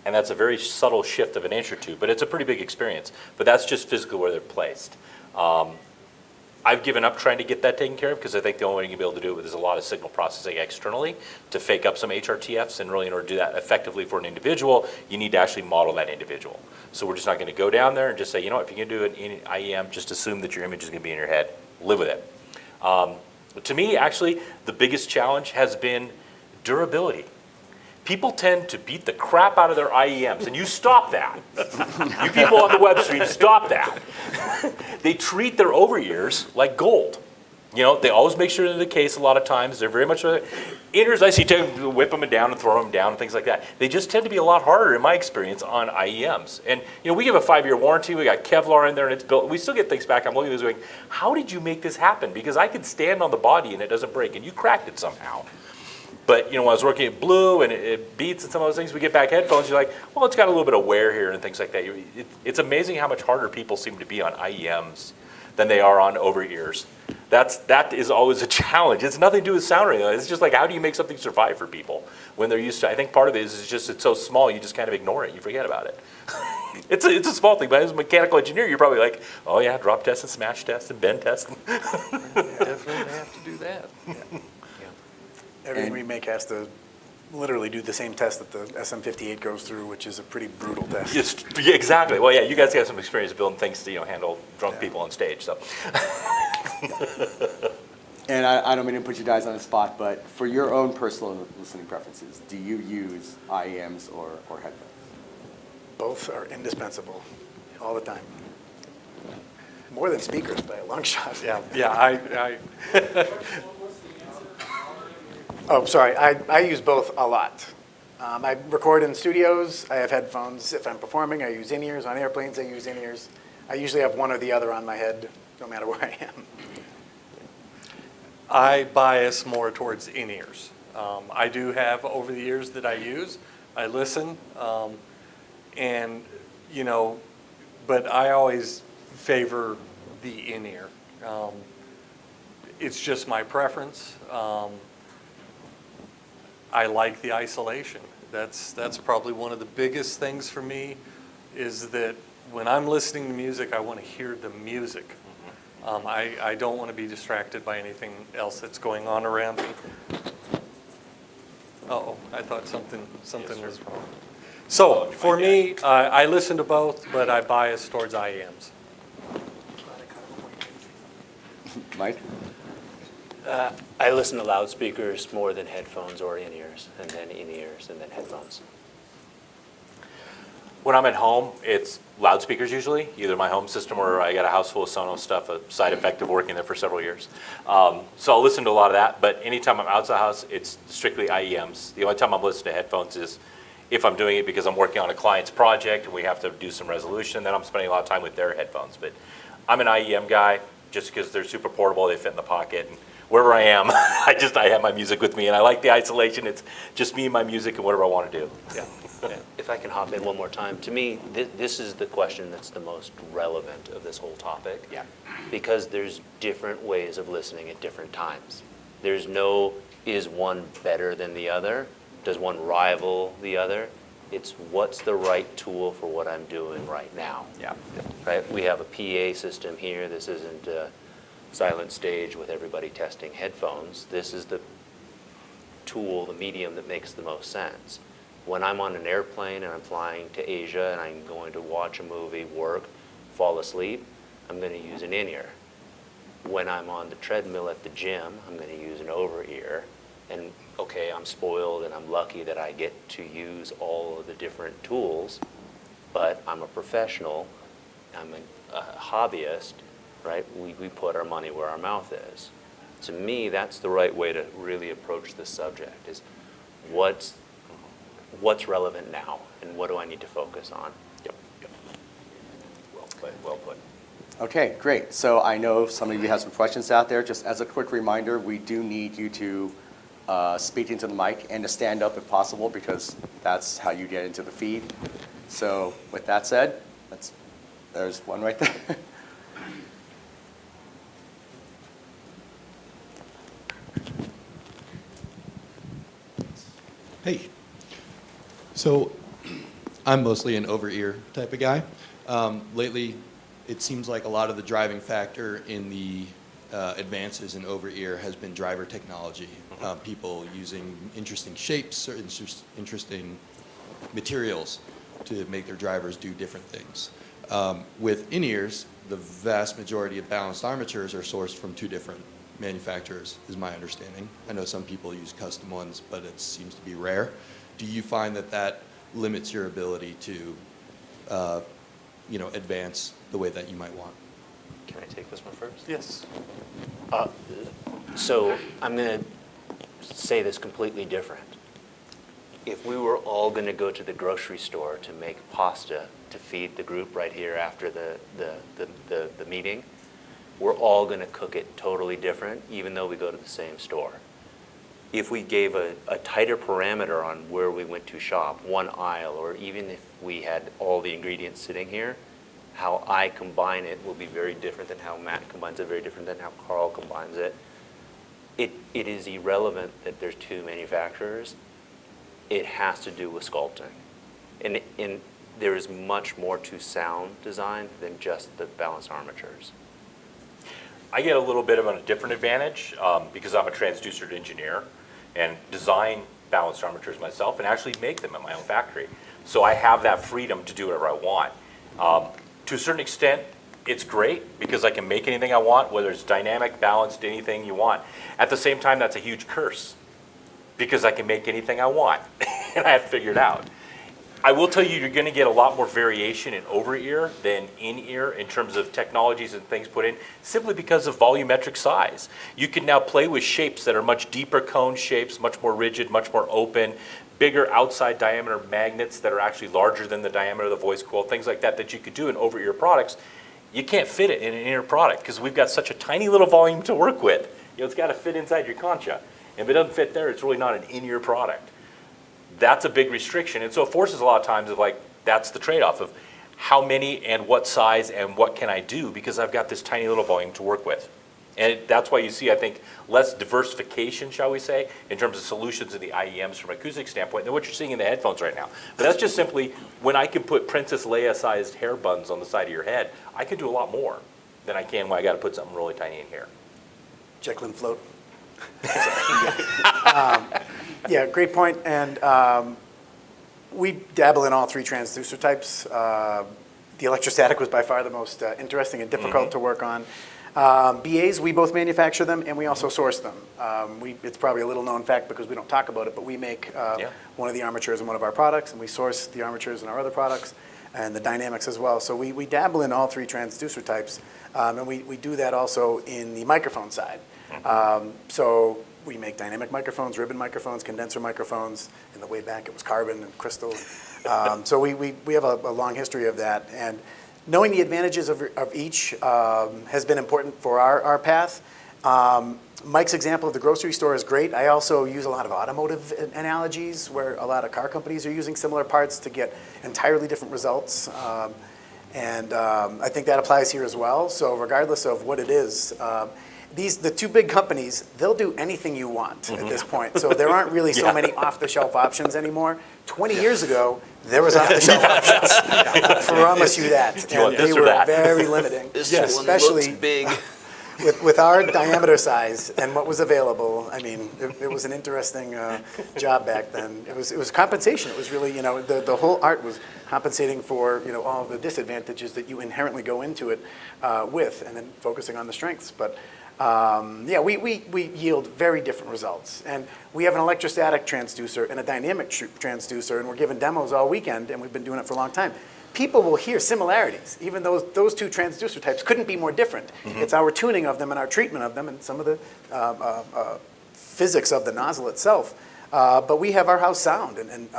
And that's a very subtle shift of an inch or 2, but it's a pretty big experience. But that's just physically where they're placed. I've given up trying to get that taken care of because I think the only way you're going to be able to do it is a lot of signal processing externally to fake up some HRTFs. And really, in order to do that effectively for an individual, you need to actually model that individual. So we're just not going to go down there and just say, if you're going to do an IEM, just assume that your image is going to be in your head. Live with it. To me, actually, the biggest challenge has been durability. People tend to beat the crap out of their IEMs, and you stop that. You people on the web stream, stop that. They treat their over-ears like gold. They always make sure they're in the case a lot of times. They're very much, in-ears I see tend to whip them down and throw them down and things like that. They just tend to be a lot harder, in my experience, on IEMs. And we give a 5-year warranty. We got Kevlar in there, and it's built. We still get things back. I'm looking at this going, how did you make this happen? Because I could stand on the body and it doesn't break, and you cracked it somehow. But when I was working at Blue and it Beats and some of those things, we get back headphones, you're like, well, it's got a little bit of wear here and things like that. It's amazing how much harder people seem to be on IEMs than they are on over-ears. That is always a challenge. It's nothing to do with sound or anything. It's just like, how do you make something survive for people when they're used to, I think part of it is just it's so small, you just kind of ignore it. You forget about it. It's a small thing, but as a mechanical engineer, you're probably like, oh yeah, drop test and smash test and bend test. Definitely have to do that. Everything we make has to literally do the same test that the SM58 goes through, which is a pretty brutal test. Exactly. Well, yeah, you guys have some experience building things to handle drunk people on stage. So. And I don't mean to put you guys on the spot, but for your own personal listening preferences, do you use IEMs or headphones? Both are indispensable all the time. More than speakers by a long shot. I Oh, sorry. I use both a lot. I record in studios. I have headphones. If I'm performing, I use in-ears. On airplanes, I use in-ears. I usually have one or the other on my head, no matter where I am. I bias more towards in-ears. I do have over the years that I use. I listen, and but I always favor the in-ear. It's just my preference. I like the isolation. That's probably one of the biggest things for me, is that when I'm listening to music, I want to hear the music. I don't want to be distracted by anything else that's going on around me. Uh-oh, I thought something was wrong. So for me, I listen to both, but I bias towards IEMs. Mike? I listen to loudspeakers more than headphones or in-ears, and then in-ears, and then headphones. When I'm at home, it's loudspeakers usually, either my home system or I got a house full of Sonos stuff, a side effect of working there for several years. So I'll listen to a lot of that, but anytime I'm outside the house, it's strictly IEMs. The only time I'm listening to headphones is if I'm doing it because I'm working on a client's project and we have to do some resolution, then I'm spending a lot of time with their headphones. But I'm an IEM guy just because they're super portable, they fit in the pocket. And wherever I am, I have my music with me, and I like the isolation. It's just me and my music and whatever I want to do. Yeah. If I can hop in one more time, to me, this is the question that's the most relevant of this whole topic. Yeah. Because there's different ways of listening at different times. There's no, is one better than the other? Does one rival the other? It's what's the right tool for what I'm doing right now. Yeah. Right? We have a PA system here. This isn't a silent stage with everybody testing headphones. This is the tool, the medium that makes the most sense. When I'm on an airplane and I'm flying to Asia and I'm going to watch a movie, work, fall asleep, I'm going to use an in-ear. When I'm on the treadmill at the gym, I'm going to use an over-ear. And okay, I'm spoiled and I'm lucky that I get to use all of the different tools, but I'm a professional, I'm a hobbyist, right? We put our money where our mouth is. To me, that's the right way to really approach this subject, is what's relevant now and what do I need to focus on? Yep. Well put. Okay, great. So I know some of you have some questions out there. Just as a quick reminder, we do need you to speak into the mic and to stand up if possible, because that's how you get into the feed. So with that said, there's one right there. Hey. So I'm mostly an over-ear type of guy. Lately, it seems like a lot of the driving factor in the advances in over-ear has been driver technology. People using interesting shapes or interesting materials to make their drivers do different things. With in-ears, the vast majority of balanced armatures are sourced from two different manufacturers, is my understanding. I know some people use custom ones, but it seems to be rare. Do you find that limits your ability to, advance the way that you might want? Can I take this one first? Yes. So I'm going to say this completely different. If we were all going to go to the grocery store to make pasta to feed the group right here after the meeting, we're all going to cook it totally different, even though we go to the same store. If we gave a tighter parameter on where we went to shop, one aisle, or even if we had all the ingredients sitting here, how I combine it will be very different than how Matt combines it, very different than how Karl combines it. It is irrelevant that there's two manufacturers. It has to do with sculpting. And there is much more to sound design than just the balanced armatures. I get a little bit of a different advantage because I'm a transducer engineer and design balanced armatures myself and actually make them in my own factory. So I have that freedom to do whatever I want. To a certain extent, it's great because I can make anything I want, whether it's dynamic, balanced, anything you want. At the same time, that's a huge curse because I can make anything I want and I have to figure it out. I will tell you, you're going to get a lot more variation in over-ear than in-ear in terms of technologies and things put in, simply because of volumetric size. You can now play with shapes that are much deeper cone shapes, much more rigid, much more open, bigger outside diameter magnets that are actually larger than the diameter of the voice coil, things like that you could do in over-ear products. You can't fit it in an in-ear product because we've got such a tiny little volume to work with. It's got to fit inside your concha. If it doesn't fit there, it's really not an in-ear product. That's a big restriction. And so it forces a lot of times of that's the trade-off of how many and what size and what can I do because I've got this tiny little volume to work with. And that's why you see, I think, less diversification, shall we say, in terms of solutions in the IEMs from an acoustic standpoint than what you're seeing in the headphones right now. But that's just simply, when I can put Princess Leia-sized hair buns on the side of your head, I can do a lot more than I can when I got to put something really tiny in here. Jacqueline Float. Yeah, great point. And we dabble in all three transducer types. The electrostatic was by far the most interesting and difficult to work on. BAs, we both manufacture them, and we also source them. It's probably a little known fact because we don't talk about it, but we make one of the armatures in one of our products, and we source the armatures in our other products, and the dynamics as well. So we dabble in all three transducer types, and we do that also in the microphone side. So we make dynamic microphones, ribbon microphones, condenser microphones. In the way back, it was carbon and crystal. So we have a long history of that. And knowing the advantages of each has been important for our path. Mike's example of the grocery store is great. I also use a lot of automotive analogies where a lot of car companies are using similar parts to get entirely different results. And I think that applies here as well. So regardless of what it is, the two big companies, they'll do anything you want at this point. So there aren't really so many off-the-shelf options anymore. 20 years ago, there was off-the-shelf options. I promise you that. Do you want And this they or were that? very limiting. This one especially looks big. with our diameter size and what was available. I mean, it was an interesting job back then. It was compensation. It was really, the whole art was compensating for, all of the disadvantages that you inherently go into it with, and then focusing on the strengths. But we yield very different results. And we have an electrostatic transducer and a dynamic transducer, and we're giving demos all weekend, and we've been doing it for a long time. People will hear similarities, even though those two transducer types couldn't be more different. It's our tuning of them and our treatment of them and some of the physics of the nozzle itself. But we have our house sound, and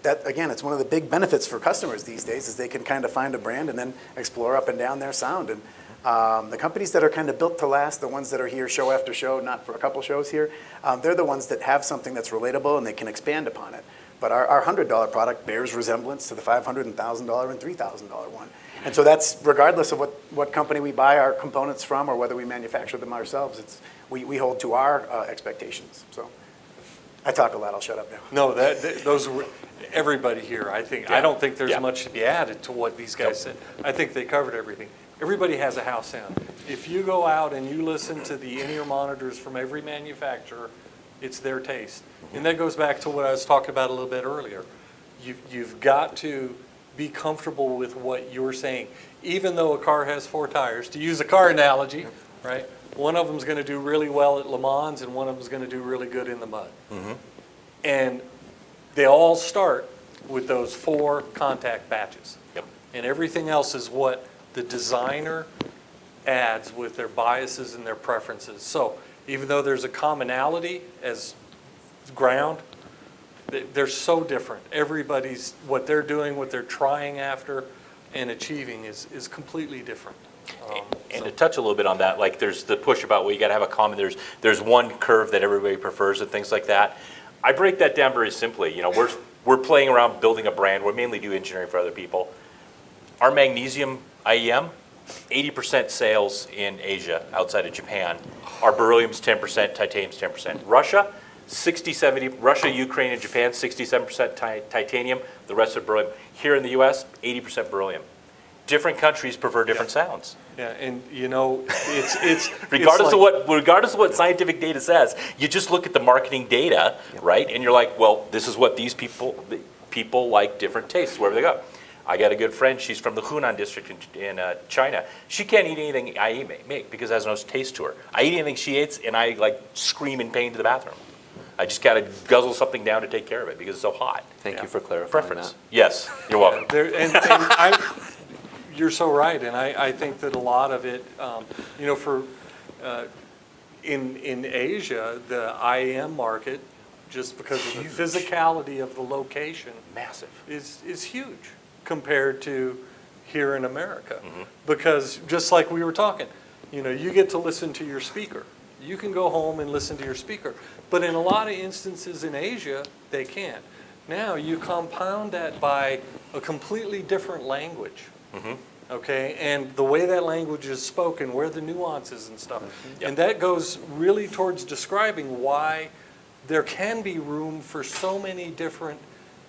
that, again, it's one of the big benefits for customers these days is they can kind of find a brand and then explore up and down their sound. And the companies that are kind of built to last, the ones that are here show after show, not for a couple shows here, they're the ones that have something that's relatable and they can expand upon it. But our $100 product bears resemblance to the $500 and $1,000 and $3,000 one. And so that's regardless of what company we buy our components from or whether we manufacture them ourselves, we hold to our expectations. So I talk a lot, I'll shut up now. No, those were, everybody here, I think, I don't think there's much to be added to what these guys said. I think they covered everything. Everybody has a house sound. If you go out and you listen to the in-ear monitors from every manufacturer, it's their taste. And that goes back to what I was talking about a little bit earlier. You've got to be comfortable with what you're saying. Even though a car has 4 tires, to use a car analogy, right? One of them's going to do really well at Le Mans and one of them's going to do really good in the mud. And they all start with those 4 contact patches. And everything else is what the designer adds with their biases and their preferences. So even though there's a commonality as ground, they're so different. Everybody's, what they're doing, what they're trying after and achieving is completely different. And to touch a little bit on that, like there's the push about, well, you got to have a common, there's one curve that everybody prefers and things like that. I break that down very simply. We're playing around building a brand. We mainly do engineering for other people. Our magnesium IEM, 80% sales in Asia outside of Japan. Our beryllium's 10%, titanium's 10%. Russia, 60-70, Russia, Ukraine, and Japan, 67% titanium, the rest are beryllium. Here in the US, 80% beryllium. Different countries prefer different sounds. Yeah, and it's regardless of what scientific data says, you just look at the marketing data, right? And you're like, well, this is what these people like different tastes wherever they go. I got a good friend, she's from the Hunan district in China. She can't eat anything I make because it has no taste to her. I eat anything she eats and I like scream in pain to the bathroom. I just gotta guzzle something down to take care of it because it's so hot. Thank you for clarifying Preference. that. Yes, you're welcome. You're so right, and I think that a lot of it, in Asia, the IEM market, just because of the physicality of the location, Massive. is huge compared to here in America. Because just like we were talking, you get to listen to your speaker. You can go home and listen to your speaker. But in a lot of instances in Asia, they can't. Now you compound that by a completely different language. okay? And the way that language is spoken, where the nuances and stuff. And that goes really towards describing why there can be room for so many different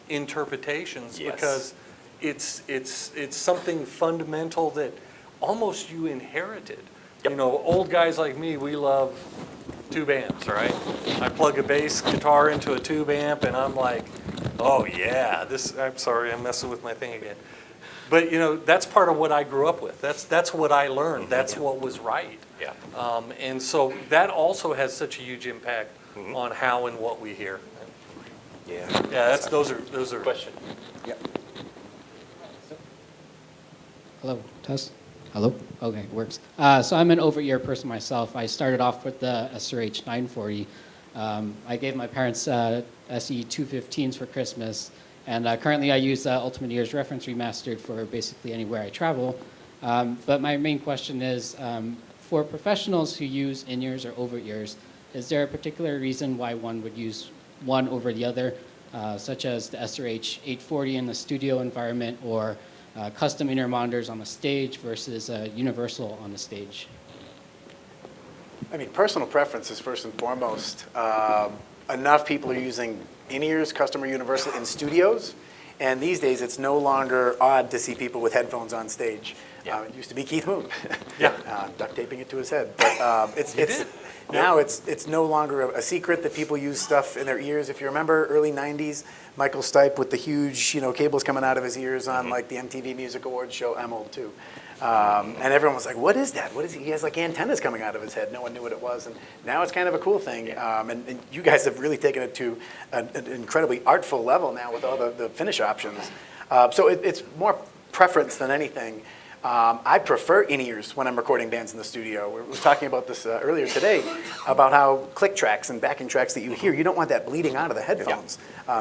interpretations, Yes. because it's something fundamental that almost you inherited. You know, old guys like me, we love tube amps, right? I plug a bass guitar into a tube amp and I'm like, oh yeah, I'm sorry, I'm messing with my thing again. But you know, that's part of what I grew up with. That's what I learned. That's what was right. Yeah. And so that also has such a huge impact on how and what we hear. Yeah. Yeah, those are. Question. Yep. Hello, test. Hello? Okay, works. So I'm an over-ear person myself. I started off with the SRH 940. I gave my parents SE 215s for Christmas, and currently I use Ultimate Ears Reference Remastered for basically anywhere I travel. But my main question is, for professionals who use in-ears or over-ears, is there a particular reason why one would use one over the other, such as the SRH 840 in the studio environment, or custom in-ear monitors on the stage versus universal on the stage? I mean, personal preference is first and foremost. Enough people are using in-ears, custom or universal, in studios, and these days it's no longer odd to see people with headphones on stage. Yeah. It used to be Keith Moon, Yeah. duct taping it to his head. But now it's no longer a secret that people use stuff in their ears. If you remember early '90s, Michael Stipe with the huge cables coming out of his ears on like the MTV Music Awards show. I'm old too. And everyone was like, what is that? What is he? He has like antennas coming out of his head. No one knew what it was. And now it's kind of a cool thing. And you guys have really taken it to an incredibly artful level now with all the finish options. So it's more preference than anything. I prefer in-ears when I'm recording bands in the studio. We were talking about this earlier today, about how click tracks and backing tracks that you hear, you don't want that bleeding out of the headphones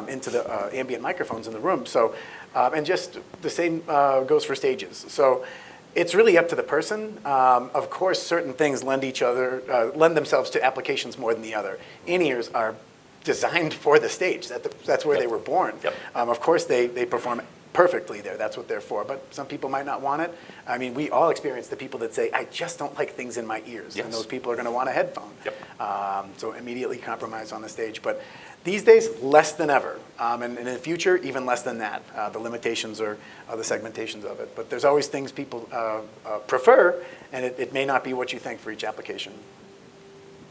into the ambient microphones in the room. So, and just the same goes for stages. So it's really up to the person. Of course, certain things lend themselves to applications more than the other. In-ears are designed for the stage. That's where they were born. Of course, they perform perfectly there. That's what they're for. But some people might not want it. I mean, we all experience the people that say, I just don't like things in my ears. Yes. And those people are going to want a headphone. So immediately compromise on the stage. But these days, less than ever. And in the future, even less than that. The limitations are the segmentations of it. But there's always things people prefer, and it may not be what you think for each application.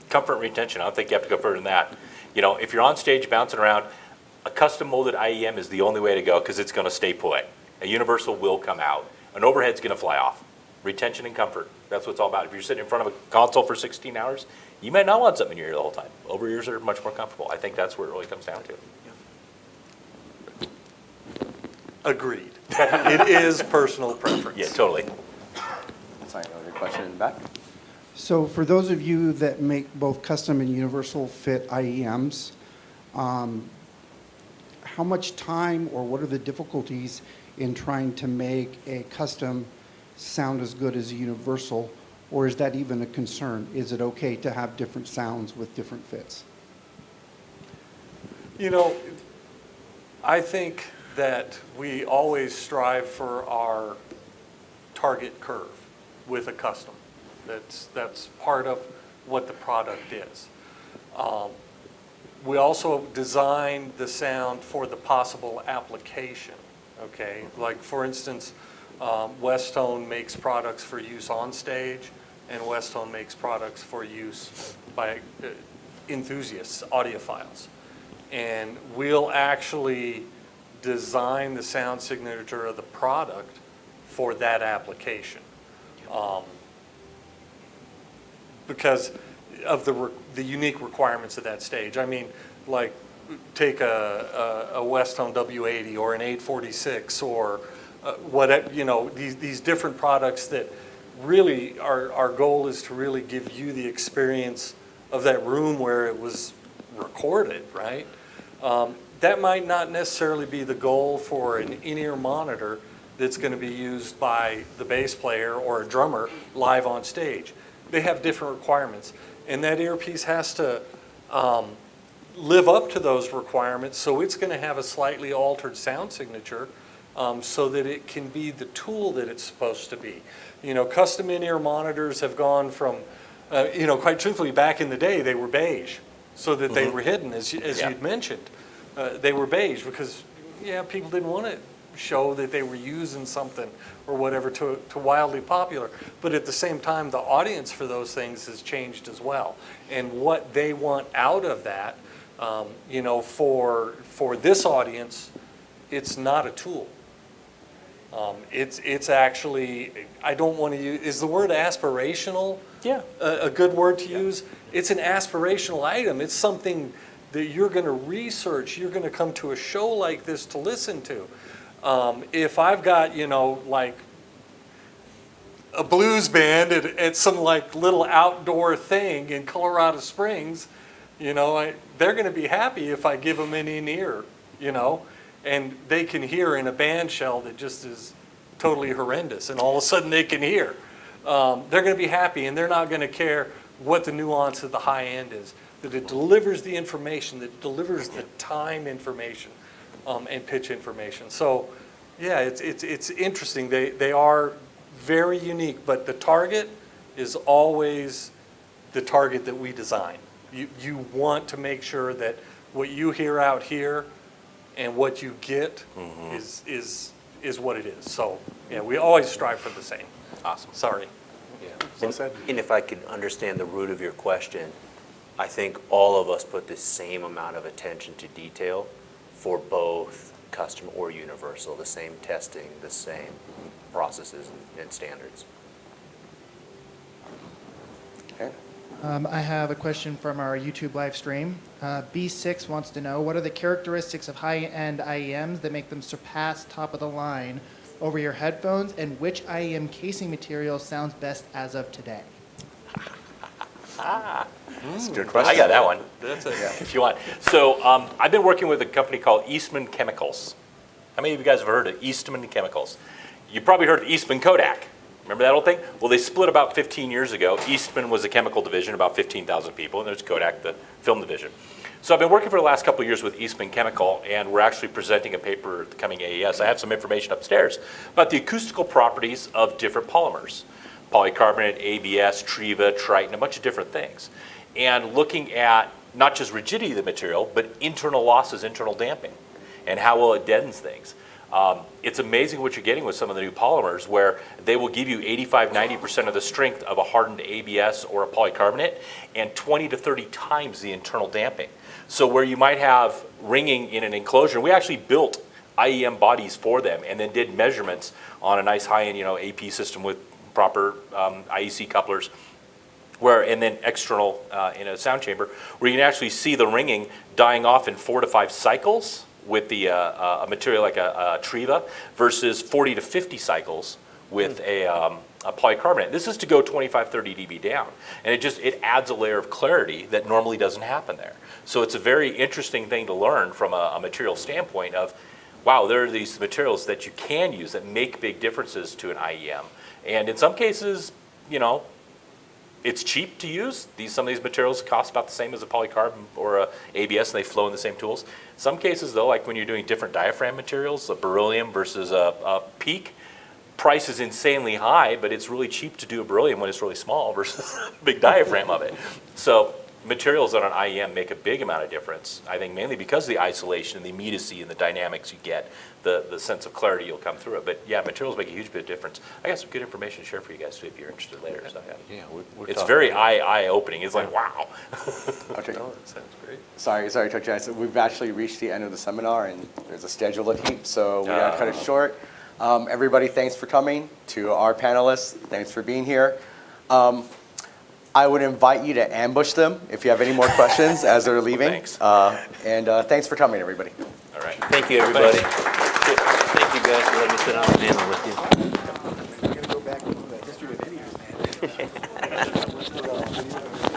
Comfort and retention, I don't think you have to go further than that. You know, if you're on stage bouncing around, a custom molded IEM is the only way to go because it's going to stay put. A universal will come out. An overhead's going to fly off. Retention and comfort, that's what it's all about. If you're sitting in front of a console for 16 hours, you might not want something in your ear the whole time. Over ears are much more comfortable. I think that's where it really comes down to. Agreed. It is personal preference. Yeah, totally. Sorry, another question in the back. So for those of you that make both custom and universal fit IEMs, how much time or what are the difficulties in trying to make a custom sound as good as a universal, or is that even a concern? Is it okay to have different sounds with different fits? You know, I think that we always strive for our target curve with a custom. That's part of what the product is. We also design the sound for the possible application, okay? Like, for instance, Westone makes products for use on stage, and Westone makes products for use by enthusiasts, audiophiles. And we'll actually design the sound signature of the product for that application. Because of the unique requirements of that stage. I mean, like, take a Westone W80 or an 846 or whatever, you know, these different products that really our goal is to really give you the experience of that room where it was recorded, right? That might not necessarily be the goal for an in-ear monitor that's going to be used by the bass player or a drummer live on stage. They have different requirements. And that earpiece has to live up to those requirements, so it's going to have a slightly altered sound signature so that it can be the tool that it's supposed to be. You know, custom in-ear monitors have gone from, you know, quite truthfully, back in the day, they were beige, so that they were hidden, as you'd mentioned. They were beige because, yeah, people didn't want to show that they were using something or whatever to wildly popular. But at the same time, the audience for those things has changed as well. And what they want out of that, you know, for this audience, it's not a tool. It's actually, I don't want to use, is the word aspirational a good word to use? It's an aspirational item. It's something that you're going to research. You're going to come to a show like this to listen to. If I've got, you know, like a blues band at some like little outdoor thing in Colorado Springs, you know, they're going to be happy if I give them an in-ear, you know, and they can hear in a band shell that just is totally horrendous, and all of a sudden they can hear. They're going to be happy, and they're not going to care what the nuance of the high end is, that it delivers the information, that it delivers the time information and pitch information. So, yeah, it's interesting. They are very unique, but the target is always the target that we design. You want to make sure that what you hear out here and what you get is what it is. So, yeah, we always strive for the same. Awesome. Sorry. Well said. And if I could understand the root of your question, I think all of us put the same amount of attention to detail for both custom or universal, the same testing, the same processes and standards. Okay. I have a question from our YouTube live stream. B6 wants to know, what are the characteristics of high-end IEMs that make them surpass top of the line over your headphones, and which IEM casing material sounds best as of today? That's a good question. I got that one. That's it. If you want. So I've been working with a company called Eastman Chemicals. How many of you guys have heard of Eastman Chemicals? You probably heard of Eastman Kodak. Remember that old thing? Well, they split about 15 years ago. Eastman was a chemical division, about 15,000 people, and there's Kodak, the film division. So I've been working for the last couple of years with Eastman Chemical, and we're actually presenting a paper at the coming AES. I have some information upstairs about the acoustical properties of different polymers. Polycarbonate, ABS, Treva, Triton, a bunch of different things. And looking at not just rigidity of the material, but internal losses, internal damping, and how well it deadens things. It's amazing what you're getting with some of the new polymers where they will give you 85, 90% of the strength of a hardened ABS or a polycarbonate and 20 to 30 times the internal damping. So where you might have ringing in an enclosure, we actually built IEM bodies for them and then did measurements on a nice high-end, you know, AP system with proper IEC couplers, and then external in a sound chamber, where you can actually see the ringing dying off in 4 to 5 cycles with the a material like a Treva versus 40 to 50 cycles with a polycarbonate. This is to go 25, 30 dB down, and it adds a layer of clarity that normally doesn't happen there. So it's a very interesting thing to learn from a material standpoint of, wow, there are these materials that you can use that make big differences to an IEM. And in some cases, you know, it's cheap to use. Some of these materials cost about the same as a polycarb or a ABS, and they flow in the same tools. Some cases, though, like when you're doing different diaphragm materials, a beryllium versus a PEEK, price is insanely high, but it's really cheap to do a beryllium when it's really small versus a big diaphragm of it. So materials on an IEM make a big amount of difference, I think mainly because of the isolation and the immediacy and the dynamics you get, the sense of clarity you'll come through it. But yeah, materials make a huge bit of difference. I got some good information to share for you guys too if you're interested later. So, Yeah, it's very eye-opening. It's like, wow. Okay. No, that sounds great. Sorry to cut you guys. We've actually reached the end of the seminar, and there's a schedule to keep, so we gotta cut it short. Everybody, thanks for coming. To our panelists, thanks for being here. I would invite you to ambush them if you have any more questions as they're leaving. Thanks. Thanks for coming, everybody. All right. Thank you, everybody. Thank you guys for letting me sit on the panel with you. We're going to go back into the history of videos, man.